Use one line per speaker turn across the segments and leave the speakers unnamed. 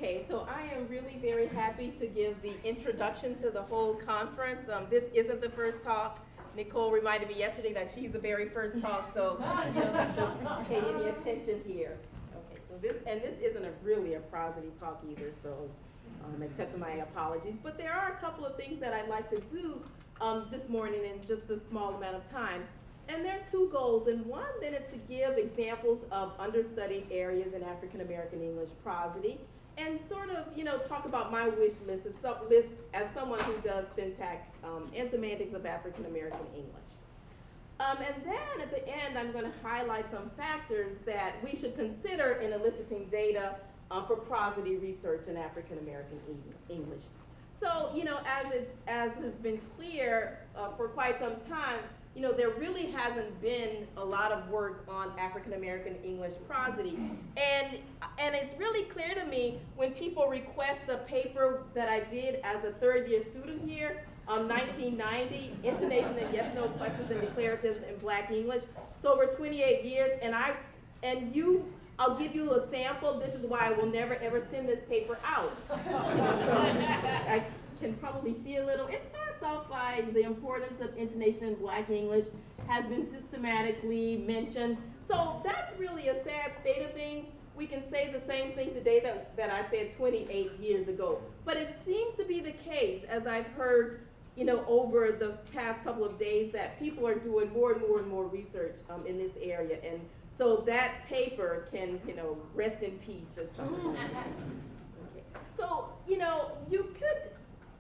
Okay, so I am really very happy to give the introduction to the whole conference. This isn't the first talk. Nicole reminded me yesterday that she's the very first talk, so you don't have to pay any attention here. Okay, so this isn't really a prosody talk either, so accept my apologies. But there are a couple of things that I'd like to do this morning in just this small amount of time. And there are two goals, and one then is to give examples of understudied areas in African American English prosody, and sort of, talk about my wish list as someone who does syntax and semantics of African American English. And then at the end, I'm going to highlight some factors that we should consider in eliciting data for prosody research in African American English. So, as has been clear for quite some time, there really hasn't been a lot of work on African American English prosody. And it's really clear to me when people request a paper that I did as a third-year student here, 1990, Intonation and Yes, No Questions and Declaratives in Black English. So over 28 years, I'll give you a sample. This is why I will never ever send this paper out. So I can probably see a little. It starts off by the importance of intonation in Black English has been systematically mentioned. So that's really a sad state of things. We can say the same thing today that I said 28 years ago. But it seems to be the case, as I've heard, over the past couple of days, that people are doing more and more and more research in this area. And so that paper can, rest in peace at some point. Okay. So, you could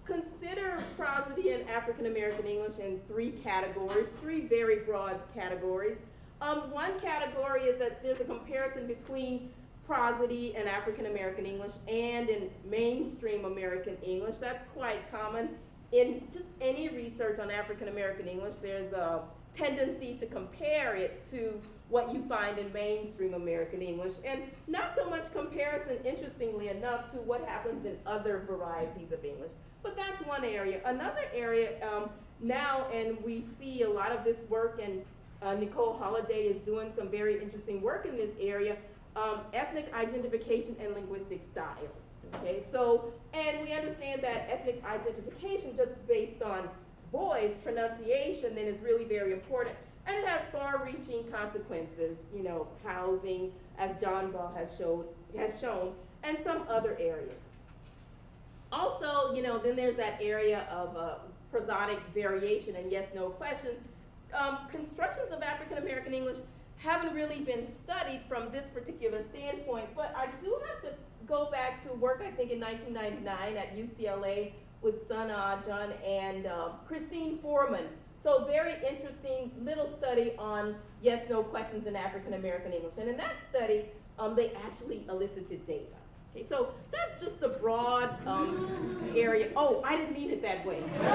consider prosody in African American English in three categories, three very broad categories. One category is that there's a comparison between prosody in African American English and in mainstream American English. That's quite common. In just any research on African American English, there's a tendency to compare it to what you find in mainstream American English, and not so much comparison, interestingly enough, to what happens in other varieties of English. But that's one area. Another area now, and we see a lot of this work, and Nicole Holliday is doing some very interesting work in this area, ethnic identification and linguistic style. Okay, so, and we understand that ethnic identification, just based on voice, pronunciation, then is really very important. And it has far-reaching consequences, housing, as John Ball has shown, and some other areas. Also, then there's that area of prosodic variation and yes-no questions. Constructions of African American English haven't really been studied from this particular standpoint, but I do have to go back to work, I think, in 1999 at UCLA with Sun Ajan and Christine Foreman. So very interesting little study on yes-no questions in African American English. And in that study, they actually elicited data. Okay, so that's just the broad area. Oh, I didn't mean it that way. I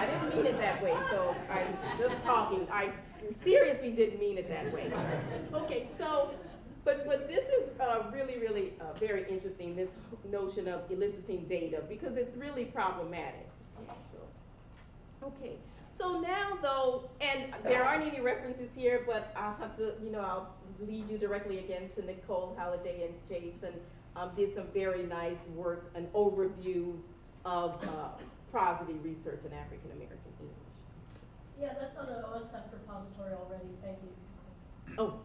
didn't mean it that way. So I'm just talking. I seriously didn't mean it that way. Okay, so, but this is really very interesting, this notion of eliciting data, because it's really problematic. Okay, so now though, and there aren't any references here, but I'll have to, I'll lead you directly again to Nicole Holliday and Jason. Did some very nice work and overviews of prosody research in African American English.
Yeah, that's on the OSF repository already, thank you.
Oh,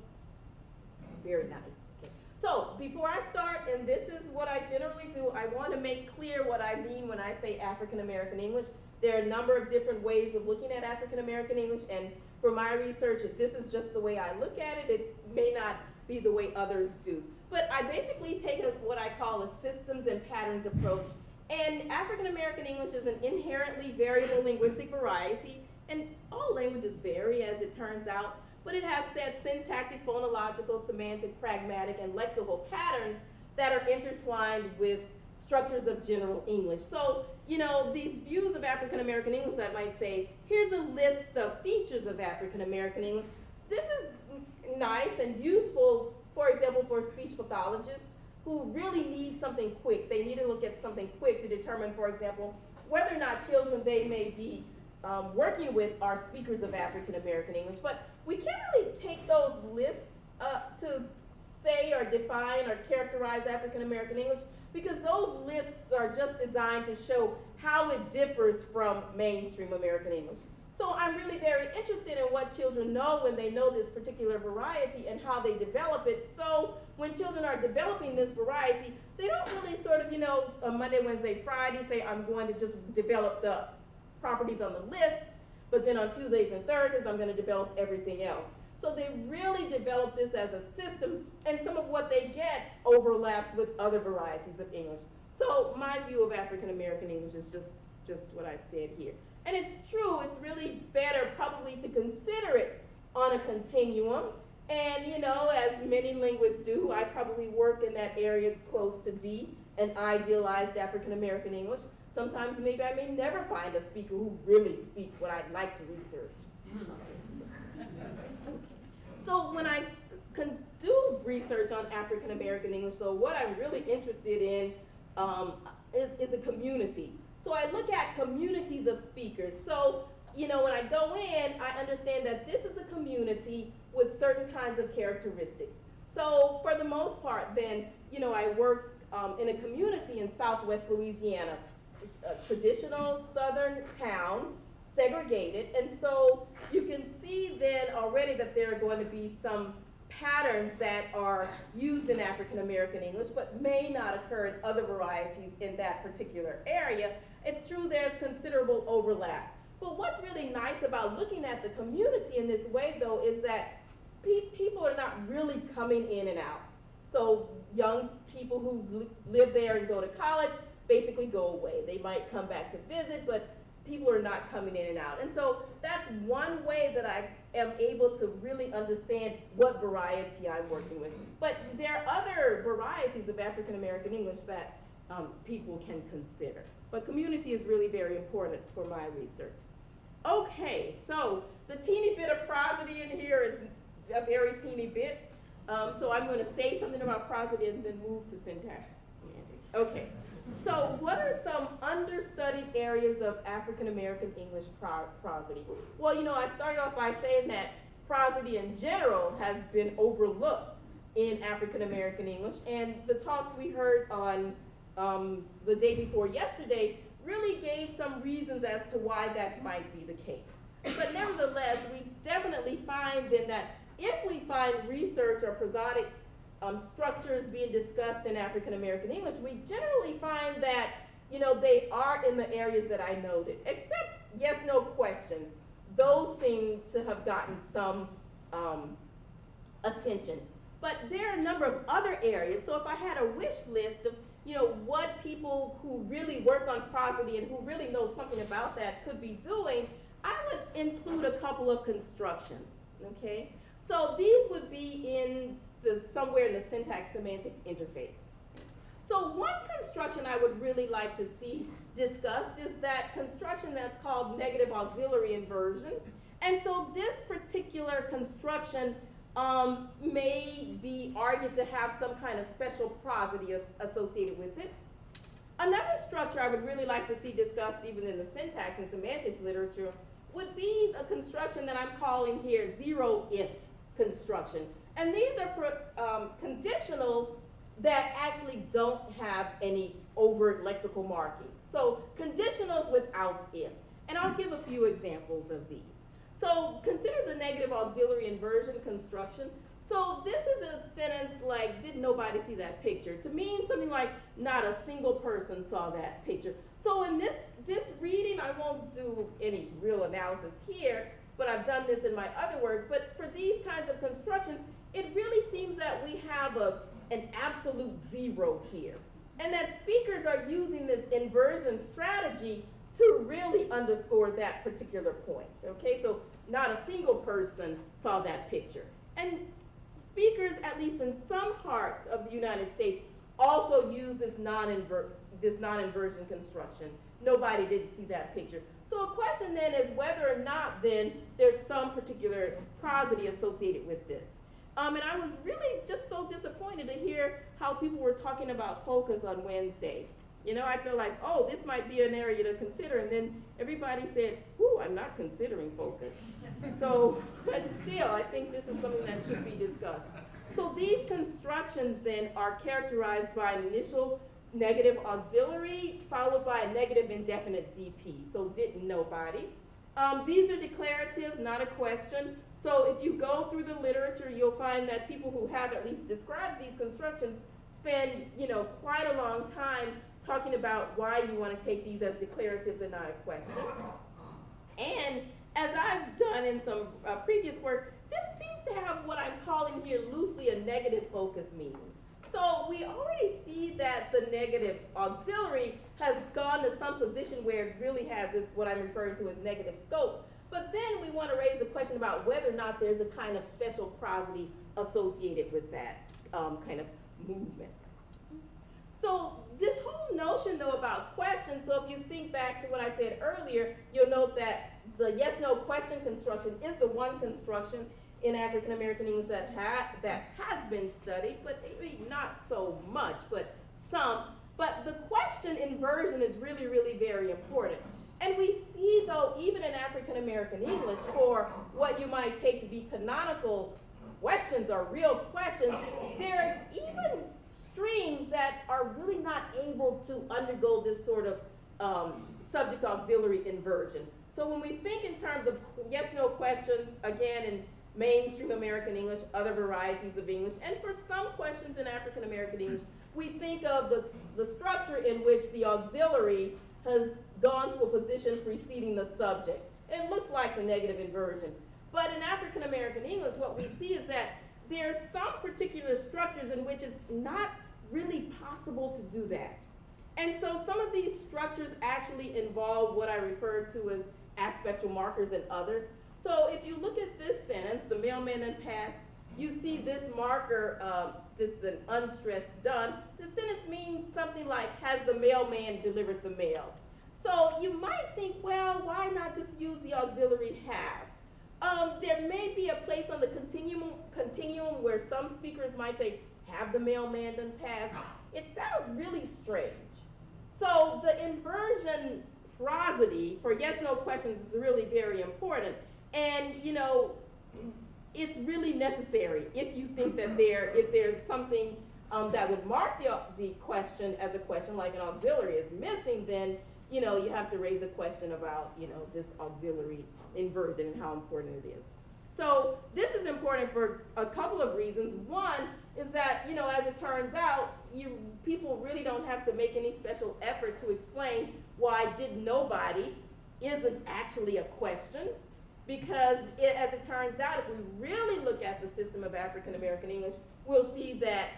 very nice. Okay. So before I start, and this is what I generally do, I want to make clear what I mean when I say African American English. There are a number of different ways of looking at African American English, and for my research, if this is just the way I look at it, it may not be the way others do. But I basically take what I call a systems and patterns approach, and African American English is an inherently variable linguistic variety, and all languages vary as it turns out, but it has set syntactic, phonological, semantic, pragmatic, and lexical patterns that are intertwined with structures of general English. So, these views of African American English, I might say, here's a list of features of African American English. This is nice and useful, for example, for speech pathologists who really need something quick. They need to look at something quick to determine, for example, whether or not children they may be working with are speakers of African American English. But we can't really take those lists to say or define or characterize African American English, because those lists are just designed to show how it differs from mainstream American English. So I'm really very interested in what children know when they know this particular variety and how they develop it. So when children are developing this variety, they don't really sort of, on Monday, Wednesday, Friday say, I'm going to just develop the properties on the list, but then on Tuesdays and Thursdays, I'm going to develop everything else. So they really develop this as a system, and some of what they get overlaps with other varieties of English. So my view of African American English is just what I've said here. And it's true, it's really better probably to consider it on a continuum. And as many linguists do, I probably work in that area close to D, and idealized African American English. Sometimes maybe I may never find a speaker who really speaks what I'd like to research. So when I can do research on African American English, so what I'm really interested in is a community. So I look at communities of speakers. So, when I go in, I understand that this is a community with certain kinds of characteristics. So for the most part, then, I work in a community in Southwest Louisiana. It's a traditional Southern town, segregated, and so you can see then already that there are going to be some patterns that are used in African American English but may not occur in other varieties in that particular area. It's true there's considerable overlap. But what's really nice about looking at the community in this way, though, is that people are not really coming in and out. So young people who live there and go to college basically go away. They might come back to visit, but people are not coming in and out. And so that's one way that I am able to really understand what variety I'm working with. But there are other varieties of African American English that people can consider. But community is really very important for my research. Okay, so the teeny bit of prosody in here is a very teeny bit. So I'm going to say something about prosody and then move to syntax. Okay. So what are some understudied areas of African American English prosody? Well, I started off by saying that prosody in general has been overlooked in African American English, and the talks we heard on the day before yesterday really gave some reasons as to why that might be the case. But nevertheless, we definitely find then that if we find research or prosodic structures being discussed in African American English, we generally find that, they are in the areas that I noted, except yes, no questions. Those seem to have gotten some attention. But there are a number of other areas. So if I had a wish list of, what people who really work on prosody and who really know something about that could be doing, I would include a couple of constructions, okay? So these would be in somewhere in the syntax semantics interface. So one construction I would really like to see discussed is that construction that's called negative auxiliary inversion. And so this particular construction may be argued to have some kind of special prosody associated with it. Another structure I would really like to see discussed even in the syntax and semantics literature would be a construction that I'm calling here zero-if construction. And these are conditionals that actually don't have any overt lexical marking. So conditionals without if. And I'll give a few examples of these. So consider the negative auxiliary inversion construction. So this is a sentence like, did nobody see that picture? To mean something like, not a single person saw that picture. So in this reading, I won't do any real analysis here, but I've done this in my other work. But for these kinds of constructions, it really seems that we have an absolute zero here. And that speakers are using this inversion strategy to really underscore that particular point, okay? So not a single person saw that picture. And speakers, at least in some parts of the United States, also use this non-inversion construction. Nobody didn't see that picture. So a question then is whether or not then there's some particular prosody associated with this. And I was really just so disappointed to hear how people were talking about focus on Wednesday. I feel like, oh, this might be an area to consider, and then everybody said, ooh, I'm not considering focus. So, but still, I think this is something that should be discussed. So these constructions then are characterized by an initial negative auxiliary followed by a negative indefinite DP. So didn't nobody. These are declaratives, not a question. So if you go through the literature, you'll find that people who have at least described these constructions spend, quite a long time talking about why you want to take these as declaratives and not a question. And as I've done in some previous work, this seems to have what I'm calling here loosely a negative focus meaning. So we already see that the negative auxiliary has gone to some position where it really has this, what I'm referring to as negative scope. But then we want to raise the question about whether or not there's a kind of special prosody associated with that kind of movement. So this whole notion, though, about questions, so if you think back to what I said earlier, you'll note that the yes-no question construction is the one construction in African American English that has been studied, but maybe not so much, but some. But the question inversion is really, really very important. And we see, though, even in African American English, for what you might take to be canonical questions or real questions, there are even strings that are really not able to undergo this sort of subject auxiliary inversion. So when we think in terms of yes-no questions, again, in mainstream American English, other varieties of English, and for some questions in African American English, we think of the structure in which the auxiliary has gone to a position preceding the subject. And it looks like the negative inversion. But in African American English, what we see is that there are some particular structures in which it's not really possible to do that. And so some of these structures actually involve what I refer to as aspectual markers and others. So if you look at this sentence, the mailman and passed, you see this marker that's an unstressed done. The sentence means something like, has the mailman delivered the mail? So you might think, well, why not just use the auxiliary have? There may be a place on the continuum where some speakers might say, have the mailman done passed? It sounds really strange. So the inversion prosody for yes-no questions is really very important. And, it's really necessary if you think that if there's something that would mark the question as a question, like an auxiliary is missing, then, you have to raise a question about, this auxiliary inversion and how important it is. So this is important for a couple of reasons. One is that, as it turns out, people really don't have to make any special effort to explain why did nobody isn't actually a question. Because as it turns out, if we really look at the system of African American English, we'll see that,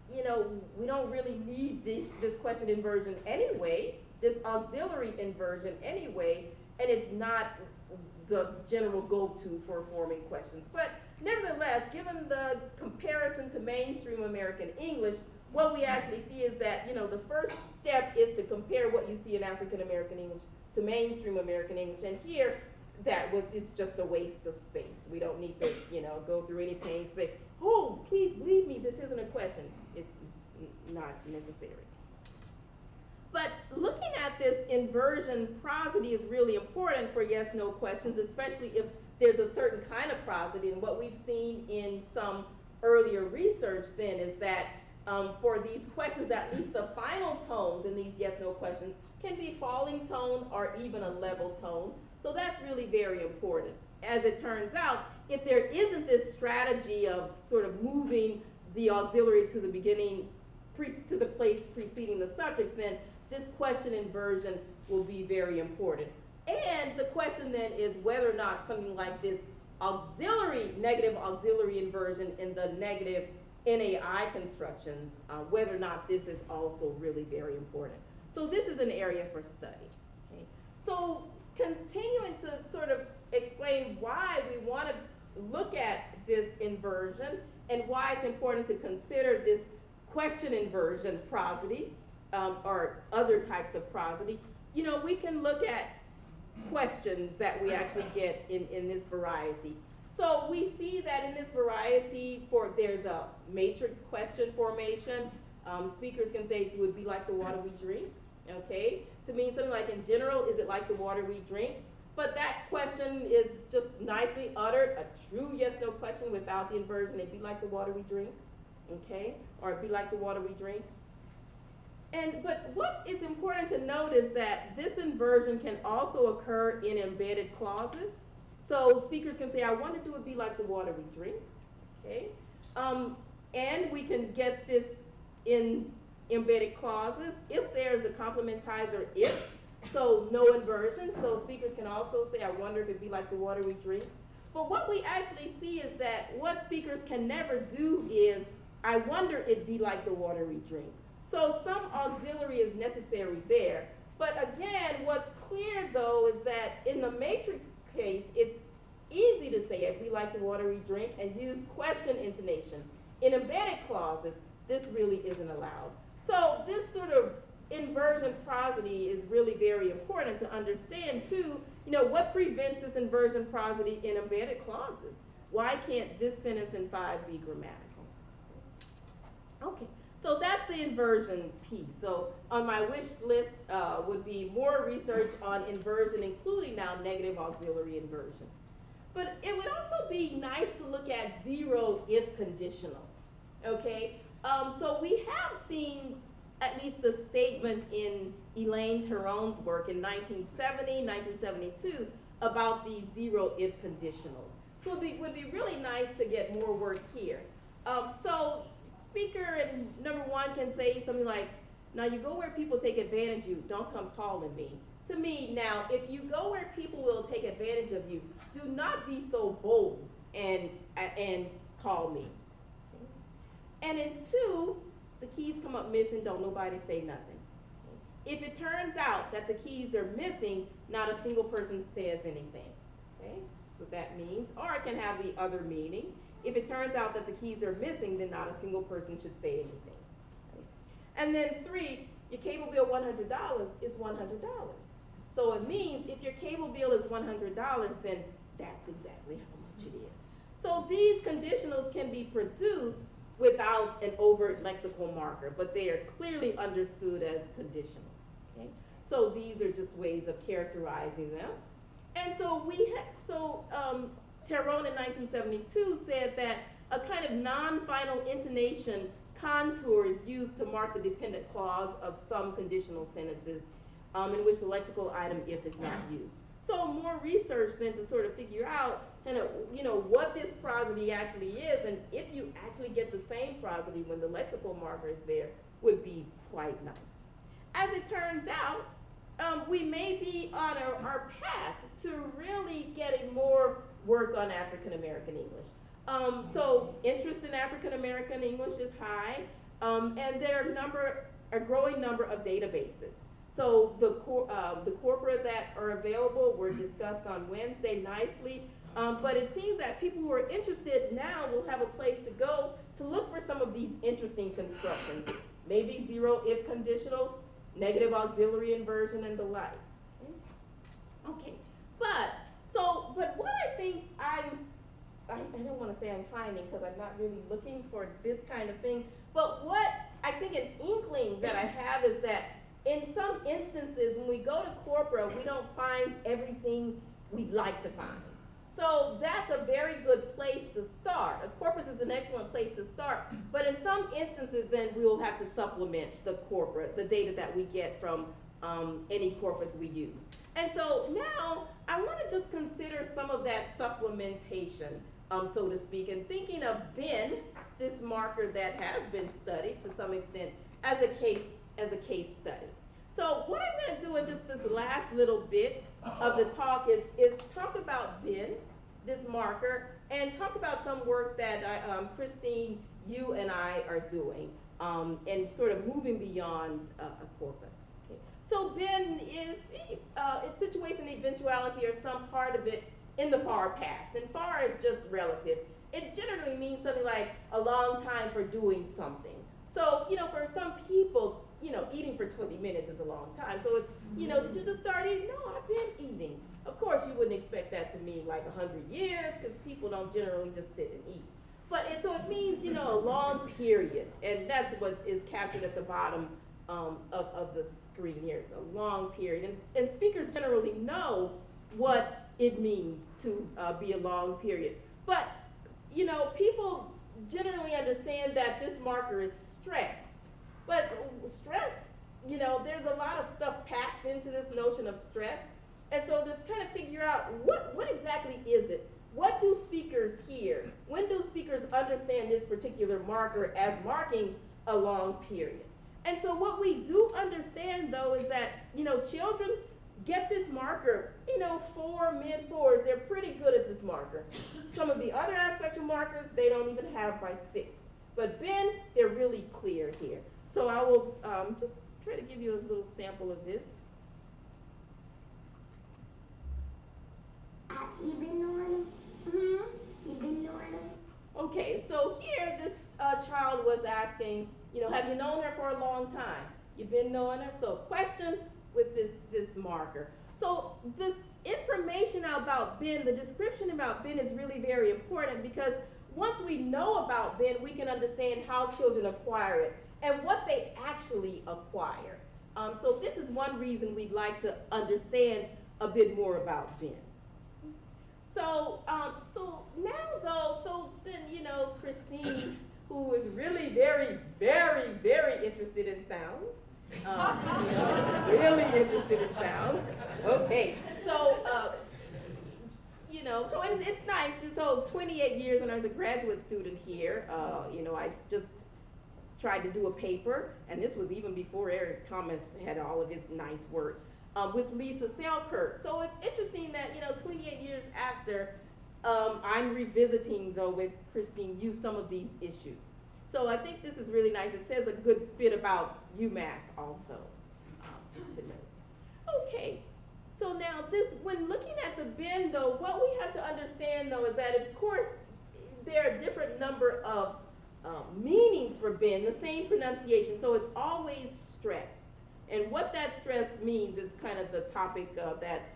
we don't really need this question inversion anyway, this auxiliary inversion anyway, and it's not the general go-to for forming questions. But nevertheless, given the comparison to mainstream American English, what we actually see is that, the first step is to compare what you see in African American English to mainstream American English. And here, it's just a waste of space. We don't need to, go through any pains to say, oh, please believe me, this isn't a question. It's not necessary. But looking at this inversion prosody is really important for yes-no questions, especially if there's a certain kind of prosody. And what we've seen in some earlier research then is that for these questions, at least the final tones in these yes-no questions can be falling tone or even a level tone. So that's really very important. As it turns out, if there isn't this strategy of sort of moving the auxiliary to the beginning, to the place preceding the subject, then this question inversion will be very important. And the question then is whether or not something like this negative auxiliary inversion in the negative NAI constructions, whether or not this is also really very important. So this is an area for study. Okay? So continuing to sort of explain why we want to look at this inversion and why it's important to consider this question inversion prosody or other types of prosody, we can look at questions that we actually get in this variety. So we see that in this variety, there's a matrix question formation. Speakers can say, do it be like the water we drink? Okay, to mean something like, in general, is it like the water we drink? But that question is just nicely uttered, a true yes-no question without the inversion. It'd be like the water we drink. okay? Or be like the water we drink. But what is important to note is that this inversion can also occur in embedded clauses. So speakers can say, I want to do it be like the water we drink, okay? And we can get this in embedded clauses if there's a complementizer if, so no inversion. So speakers can also say, I wonder if it'd be like the water we drink. But what we actually see is that what speakers can never do is, I wonder it'd be like the water we drink. So some auxiliary is necessary there. But again, what's clear though is that in the matrix case, it's easy to say it'd be like the water we drink and use question intonation. In embedded clauses, this really isn't allowed. So this sort of inversion prosody is really very important to understand too, what prevents this inversion prosody in embedded clauses? Why can't this sentence in 5 be grammatical? Okay, so that's the inversion piece. So on my wish list would be more research on inversion, including now negative auxiliary inversion. But it would also be nice to look at zero if conditionals, okay? So we have seen at least a statement in Elaine Theron's work in 1970, 1972 about these zero if conditionals. So it would be really nice to get more work here. So speaker in number 1 can say something like, now you go where people take advantage of you, don't come calling me. To me, now, if you go where people will take advantage of you, do not be so bold and call me. And in 2, the keys come up missing, don't nobody say nothing. If it turns out that the keys are missing, not a single person says anything. Okay, that's what that means. Or it can have the other meaning. If it turns out that the keys are missing, then not a single person should say anything. Okay? And then 3, your cable bill $100 is $100. So it means if your cable bill is $100, then that's exactly how much it is. So these conditionals can be produced without an overt lexical marker, but they are clearly understood as conditionals. Okay? So these are just ways of characterizing them. And so Theron in 1972 said that a kind of non-final intonation contour is used to mark the dependent clause of some conditional sentences in which the lexical item if is not used. So more research then to sort of figure out what this prosody actually is, and if you actually get the same prosody when the lexical marker is there, would be quite nice. As it turns out, we may be on our path to really getting more work on African American English. So interest in African American English is high, and there are a growing number of databases. So the corpora that are available were discussed on Wednesday nicely, but it seems that people who are interested now will have a place to go to look for some of these interesting constructions. Maybe zero if conditionals, negative auxiliary inversion, and the like. Okay, but what I think I don't want to say I'm finding because I'm not really looking for this kind of thing, but what I think an inkling that I have is that in some instances when we go to corpora, we don't find everything we'd like to find. So that's a very good place to start. A corpus is an excellent place to start, but in some instances then we will have to supplement the corpora, the data that we get from any corpus we use. And so now I want to just consider some of that supplementation, so to speak, and thinking of Ben, this marker that has been studied to some extent, as a case study. So what I'm going to do in just this last little bit of the talk is talk about Ben, this marker, and talk about some work that Christine, you and I are doing, and sort of moving beyond a corpus. Okay. So Ben is, it situates an eventuality or some part of it in the far past, and far is just relative. It generally means something like a long time for doing something. So, for some people, eating for 20 minutes is a long time. So it's, did you just start eating? No, I've been eating. Of course, you wouldn't expect that to mean like 100 years because people don't generally just sit and eat. But so it means, a long period. And that's what is captured at the bottom of the screen here. It's a long period. And speakers generally know what it means to be a long period. But, people generally understand that this marker is stressed. But stress, there's a lot of stuff packed into this notion of stress. And so to kind of figure out what exactly is it? What do speakers hear? When do speakers understand this particular marker as marking a long period? And so what we do understand, though, is that, children get this marker, 4, mid-4s. They're pretty good at this marker. Some of the other aspects of markers, they don't even have by 6. But Ben, they're really clear here. So I will just try to give you a little sample of this. Okay, so here this child was asking, have you known her for a long time? You've been knowing her? So question with this marker. So this information about Ben, the description about Ben is really very important because once we know about Ben, we can understand how children acquire it and what they actually acquire. So this is one reason we'd like to understand a bit more about Ben. So then, Christine, who is really very, very, very interested in sounds, really interested in sounds. Okay, so it's nice. So 28 years when I was a graduate student here, I just tried to do a paper, and this was even before Eric Thomas had all of his nice work, with Lisa Selkirk. So it's interesting that, 28 years after, I'm revisiting, though, with Christine, some of these issues. So I think this is really nice. It says a good bit about UMass also, just to note. Okay, so now when looking at the Ben, though, what we have to understand, though, is that, of course, there are different number of meanings for Ben, the same pronunciation, so it's always stressed. And what that stress means is kind of the topic that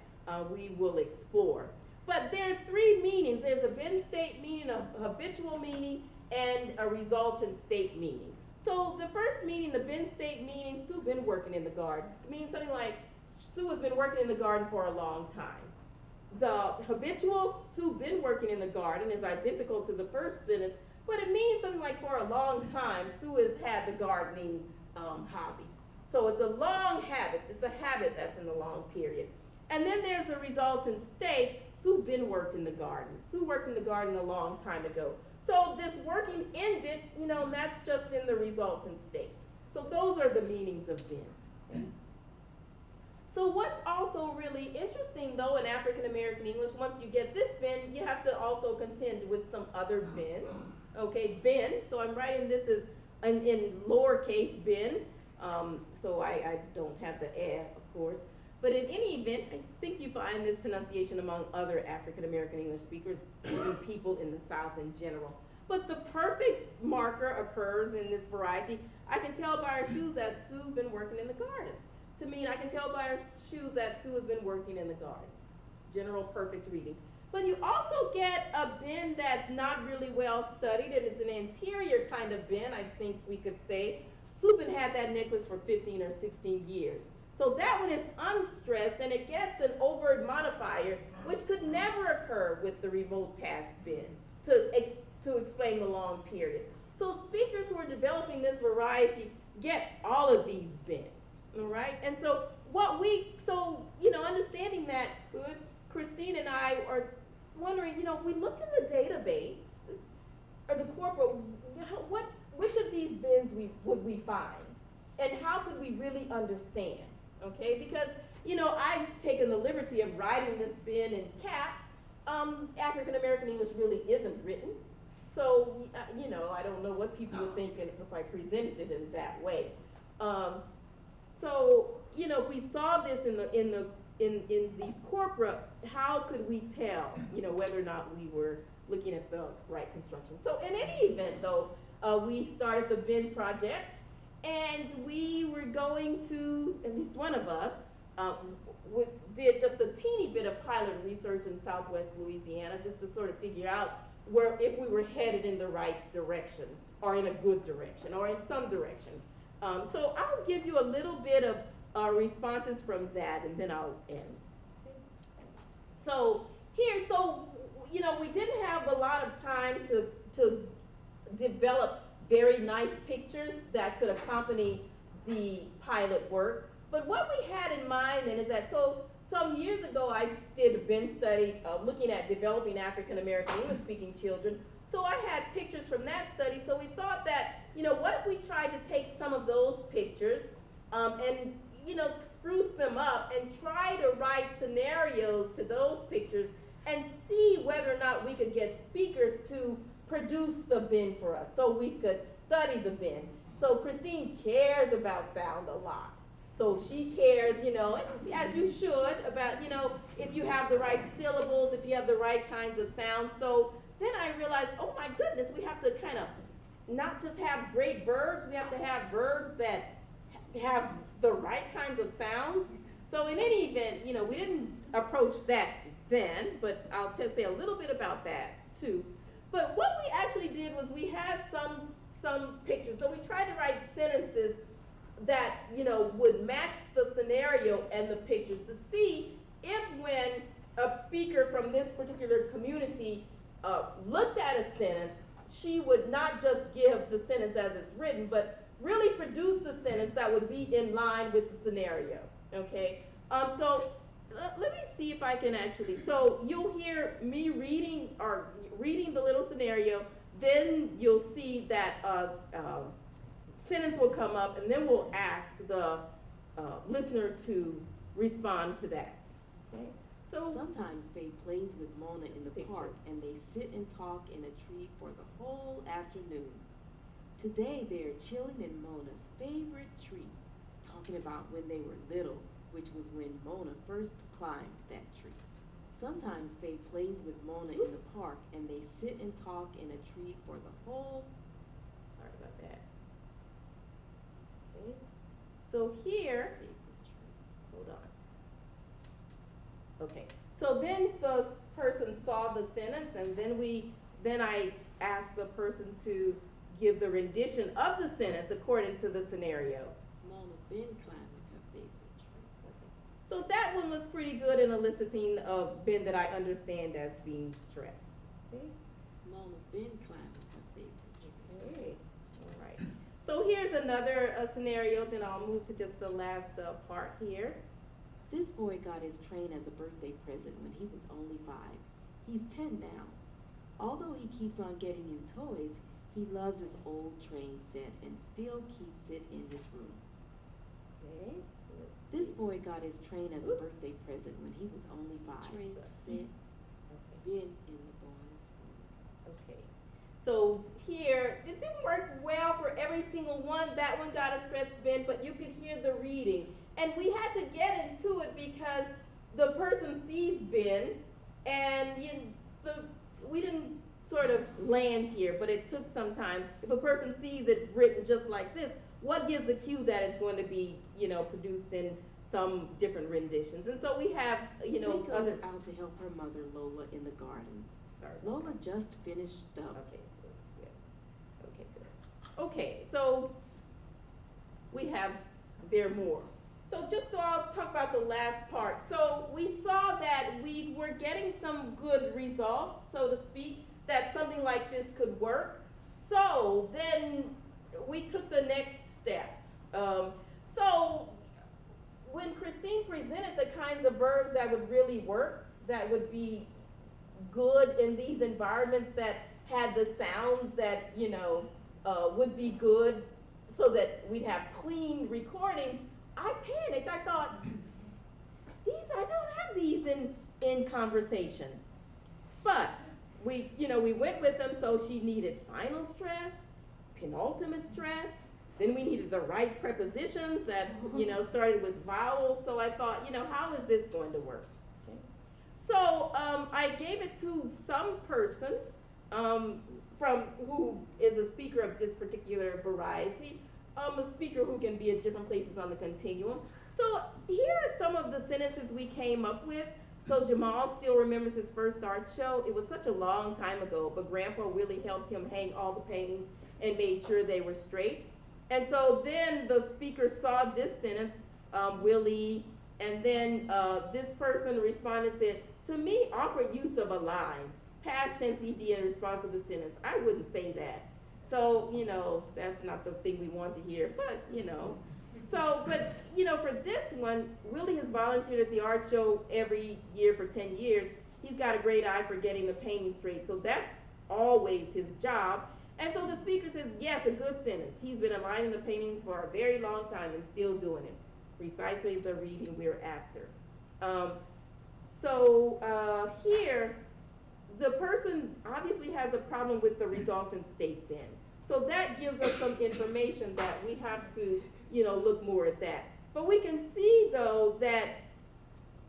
we will explore. But there are 3 meanings. There's a Ben state meaning, a habitual meaning, and a resultant state meaning. So the first meaning, the Ben state meaning, Sue been working in the garden. It means something like Sue has been working in the garden for a long time. The habitual, Sue been working in the garden, is identical to the first sentence, but it means something like for a long time, Sue has had the gardening hobby. So it's a long habit. It's a habit that's in the long period. And then there's the resultant state. Sue been worked in the garden. Sue worked in the garden a long time ago. So this working ended, that's just in the resultant state. So those are the meanings of been. So what's also really interesting, though, in African American English, once you get this been, you have to also contend with some other bens. Okay, ben. So I'm writing this as in lowercase ben. So I don't have the eh, of course. But in any event, I think you find this pronunciation among other African American English speakers, even people in the South in general. But the perfect marker occurs in this variety. I can tell by her shoes that Sue's been working in the garden. To me, I can tell by her shoes that Sue has been working in the garden. General perfect reading. But you also get a ben that's not really well studied, and it's an interior kind of ben, I think we could say. Sue been had that necklace for 15 or 16 years. So that one is unstressed, and it gets an overt modifier, which could never occur with the remote past ben to explain the long period. So speakers who are developing this variety get all of these bens, all right? And so understanding that, good, Christine and I are wondering, we looked in the database, or the corporate, which of these bens would we find? And how could we really understand? Okay, because, I've taken the liberty of writing this ben in caps. African American English really isn't written. So, I don't know what people would think if I presented it in that way. If we saw this in these corpora, how could we tell, whether or not we were looking at the right construction? So in any event, though, we started the Ben project, and we were going to, at least one of us, did just a teeny bit of pilot research in Southwest Louisiana, just to sort of figure out if we were headed in the right direction, or in a good direction, or in some direction. So I'll give you a little bit of responses from that, and then I'll end. So here, we didn't have a lot of time to develop very nice pictures that could accompany the pilot work. But what we had in mind then is that, so some years ago I did a BEN study looking at developing African American English speaking children. So I had pictures from that study, so we thought that, what if we tried to take some of those pictures and, spruce them up and try to write scenarios to those pictures and see whether or not we could get speakers to produce the BEN for us so we could study the BEN. So Christine cares about sound a lot. So she cares, and as you should, about, if you have the right syllables, if you have the right kinds of sounds. So then I realized, oh my goodness, we have to kind of not just have great verbs, we have to have verbs that have the right kinds of sounds. So in any event, we didn't approach that then, but I'll say a little bit about that too. But what we actually did was we had some pictures. So we tried to write sentences that, would match the scenario and the pictures to see if when a speaker from this particular community looked at a sentence, she would not just give the sentence as it's written, but really produce the sentence that would be in line with the scenario, okay? So let me see if I can actually, so you'll hear me reading the little scenario, then you'll see that sentence will come up, and then we'll ask the listener to respond to that, okay? So
sometimes Faye plays with Mona in the park, and they sit and talk in a tree for the whole afternoon. Today they are chilling in Mona's favorite tree, talking about when they were little, which was when Mona first climbed that tree. Sometimes Faye plays with Mona in the park, and they sit and talk in a tree for the whole.
Sorry about that. Okay. So here, hold on. Okay. So then the person saw the sentence, and then I asked the person to give the rendition of the sentence according to the scenario.
Mona been climbing her favorite tree.
Okay. So that one was pretty good in eliciting a BEN that I understand as being stressed. Okay.
Mona been climbing her favorite tree.
Okay. All right. So here's another scenario. Then I'll move to just the last part here.
This boy got his train as a birthday present when he was only 5. He's 10 now. Although he keeps on getting new toys, he loves his old train set and still keeps it in his room.
Okay.
This boy got his train as a birthday present when he was only 5. Train set been in the boy's room.
Okay. So here, it didn't work well for every single one. That one got a stressed BEN, but you could hear the reading. And we had to get into it because the person sees BEN, and we didn't sort of land here, but it took some time. If a person sees it written just like this, what gives the cue that it's going to be, produced in some different renditions? And so we have,
Nico is out to help her mother Lola in the garden.
Sorry.
Lola just finished up.
Okay, so yeah. Okay, good. Okay, so we have there more. So I'll talk about the last part. So we saw that we were getting some good results, so to speak, that something like this could work. So then we took the next step. So when Christine presented the kinds of verbs that would really work, that would be good in these environments that had the sounds that, would be good so that we'd have clean recordings, I panicked. I thought, I don't have these in conversation. But we went with them, so she needed final stress, penultimate stress, then we needed the right prepositions that, started with vowels. So I thought, how is this going to work? Okay. So I gave it to some person from who is a speaker of this particular variety, a speaker who can be at different places on the continuum. So here are some of the sentences we came up with. So Jamal still remembers his first art show. It was such a long time ago, but Grandpa really helped him hang all the paintings and made sure they were straight. And so then the speaker saw this sentence, Willie, and then this person responded and said, to me, awkward use of a line, past tense ED in response to the sentence. I wouldn't say that. So, you know, that's not the thing we want to hear, but, you know. So, but, you know, for this one, Willie has volunteered at the art show every year for 10 years. He's got a great eye for getting the painting straight, so that's always his job. And so the speaker says, yes, a good sentence. He's been aligning the paintings for a very long time and still doing it. Precisely the reading we're after. Here, the person obviously has a problem with the resultant state bin. So that gives us some information that we have to, you know, look more at that. But we can see though that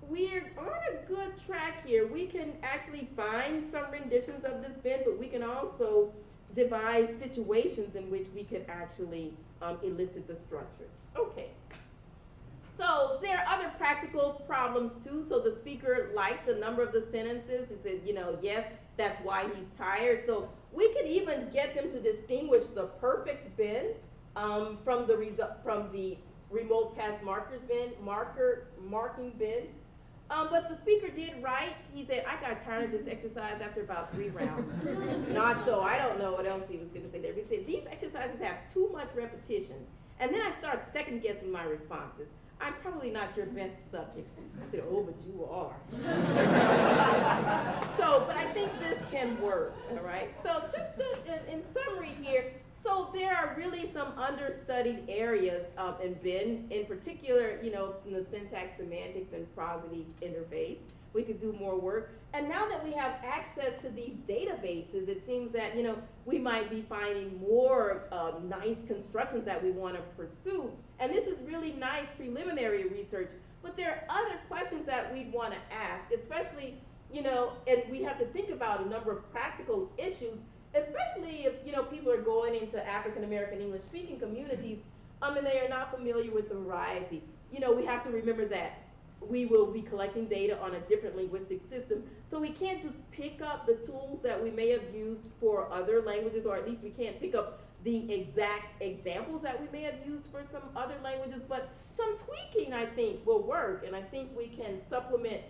we're on a good track here. We can actually find some renditions of this bin, but we can also devise situations in which we could actually elicit the structure. Okay. So there are other practical problems too. So the speaker liked a number of the sentences. He said, you know, yes, that's why he's tired. So we can even get them to distinguish the perfect bin from the remote past marking bin. But the speaker did write. He said, I got tired of this exercise after about 3 rounds. Not so. I don't know what else he was going to say there. But he said, these exercises have too much repetition. And then I start second guessing my responses. I'm probably not your best subject. I said, oh, but you are. But I think this can work, all right? So just in summary here, so there are really some understudied areas in BIN, in particular, you know, in the syntax, semantics, and prosody interface. We could do more work. And now that we have access to these databases, it seems that, you know, we might be finding more nice constructions that we want to pursue. And this is really nice preliminary research. But there are other questions that we'd want to ask, especially, you know, and we have to think about a number of practical issues, especially if, you know, people are going into African American English speaking communities and they are not familiar with the variety. You know, we have to remember that we will be collecting data on a different linguistic system. So we can't just pick up the tools that we may have used for other languages, or at least we can't pick up the exact examples that we may have used for some other languages, but some tweaking, I think, will work. And I think we can supplement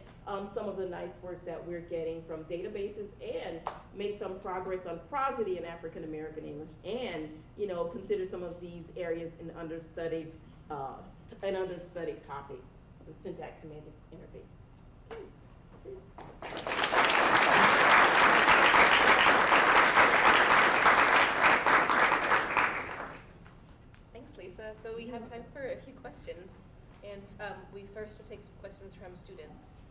some of the nice work that we're getting from databases and make some progress on prosody in African American English, and, you know, consider some of these areas in understudied topics. Syntax, semantics, interface.
Thanks, Lisa. So we have time for a few questions. And we first will take some questions from students.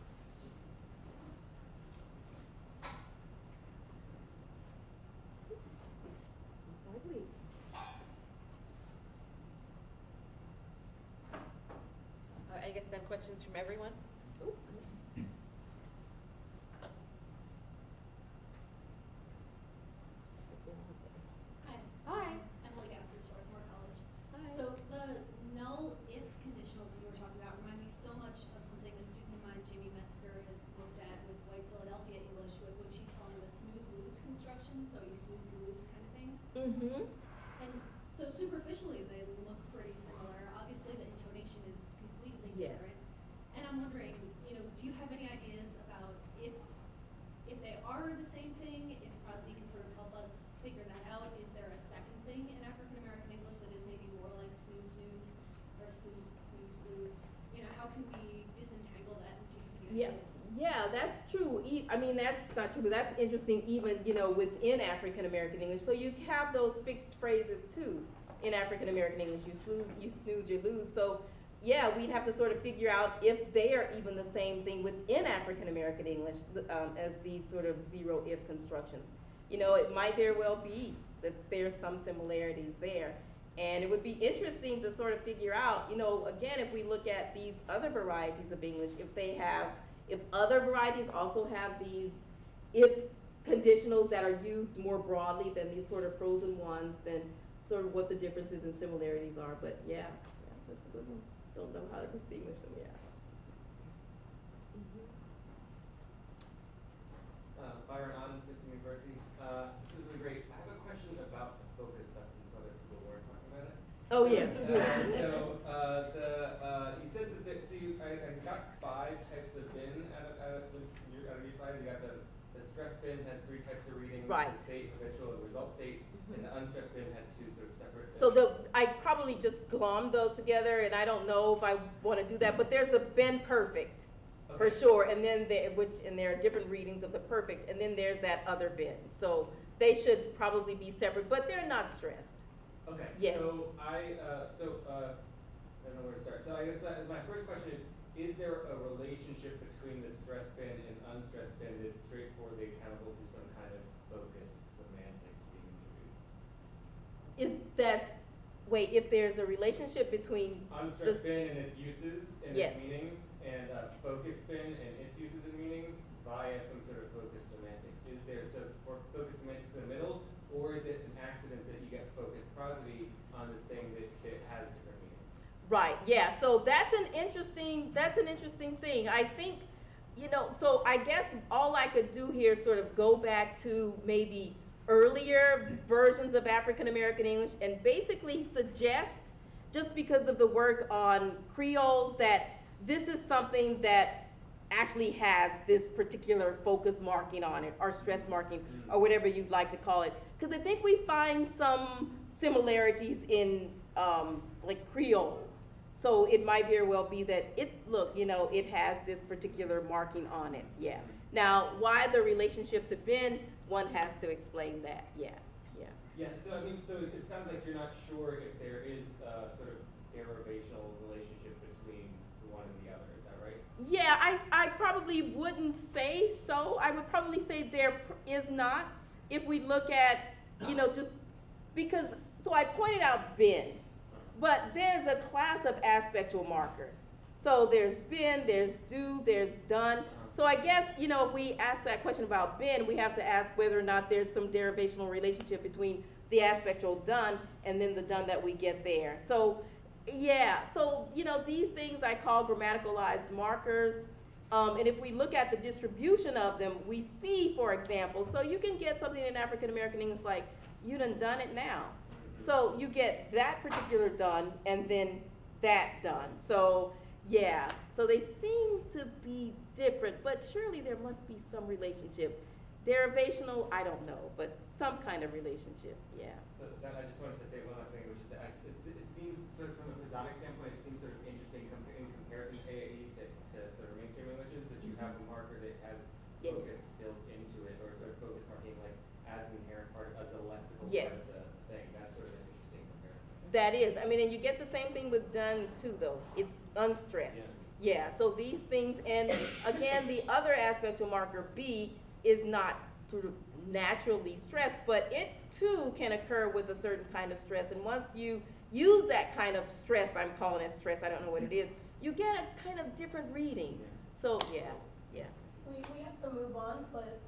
I guess then questions from everyone.
Hi.
Hi.
Emily Gasser, Swarthmore College.
Hi.
So the null if conditionals you were talking about remind me so much of something a student of mine, Jamie Metzger, has looked at with White Philadelphia English, with what she's calling the snooze-lose construction. So you snooze, you lose kind of things.
Mm-hmm.
And so superficially they look pretty similar. Obviously the intonation is completely
Yes.
different. And I'm wondering, you know, do you have any ideas about if they are the same thing, if prosody can sort of help us figure that out? Is there a second thing in African American English that is maybe more like snooze news or snooze lose? You know, how can we disentangle that into ideas?
Yeah, that's true. I mean, that's not true, but that's interesting even, you know, within African American English. So you have those fixed phrases too in African American English. You snooze, you lose. So yeah, we'd have to sort of figure out if they are even the same thing within African American English as these sort of zero if constructions. You know, it might very well be that there's some similarities there. And it would be interesting to sort of figure out, you know, again, if we look at these other varieties of English, if other varieties also have these if conditionals that are used more broadly than these sort of frozen ones, then sort of what the differences and similarities are. But yeah, that's a good one. Don't know how to distinguish them, yeah.
Byron on Princeton University. This is really great. I have a question about the focus since other people were talking about it.
Oh, yes.
You said that I got 5 types of bin out of your slides. You got the the stress bin has 3 types of readings,
Right.
the state, habitual, and result state, and the unstressed bin had 2 sort of separate.
So I probably just glommed those together, and I don't know if I want to do that, but there's the bin perfect, for
Okay.
sure, and then there are different readings of the perfect, and then there's that other bin. So they should probably be separate, but they're not stressed.
Okay.
Yes.
So I don't know where to start. So I guess my first question is there a relationship between the stress bin and unstressed bin that's straightforwardly accountable through some kind of focus semantics being introduced?
If there's a relationship between
Unstressed bin and its uses and
Yes.
its meanings, and focus bin and its uses and meanings via some sort of focus semantics. Is there focus semantics in the middle, or is it an accident that you get focus prosody on this thing that has different meanings?
Right, yeah, so that's an interesting thing. I think, so I guess all I could do here is sort of go back to maybe earlier versions of African American English and basically suggest, just because of the work on Creoles, that this is something that actually has this particular focus marking on it, or stress marking, or whatever you'd like to call it. Because I think we find some similarities in like Creoles. So it might very well be that it has this particular marking on it, yeah. Now, why the relationship to bin, one has to explain that, yeah.
Yeah, so it sounds like you're not sure if there is a sort of derivational relationship between the one and the other, is that right?
Yeah, I probably wouldn't say so. I would probably say there is not, if we look at, just because, so I pointed out bin, but there's a class of aspectual markers. So there's been, there's do, there's done. So I guess, if we ask that question about bin, we have to ask whether or not there's some derivational relationship between the aspectual done and then the done that we get there. So, yeah, so, these things I call grammaticalized markers. And if we look at the distribution of them, we see, for example, so you can get something in African American English like, you done it now. So you get that particular done and then that done. So yeah, so they seem to be different, but surely there must be some relationship. Derivational, I don't know, but some kind of relationship, yeah.
So that I just wanted to say one last thing, which is that it seems sort of from a prosodic standpoint, it seems sort of interesting in comparison AAE to sort of mainstream Englishes that you have a marker that has
Yeah.
focus built into it, or sort of focus marking like as an inherent part, as a lexical
Yes.
part of the thing. That's sort of an interesting comparison.
That is, and you get the same thing with done too, though. It's unstressed. Yeah, so these things, and again, the other aspectual marker B is not sort of naturally stressed, but it too can occur with a certain kind of stress. And once you use that kind of stress, I'm calling it stress, I don't know what it is, you get a kind of different reading. So yeah.
We have to move on, but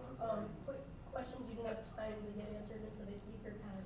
quick questions you didn't have time to get answered into the ether pack.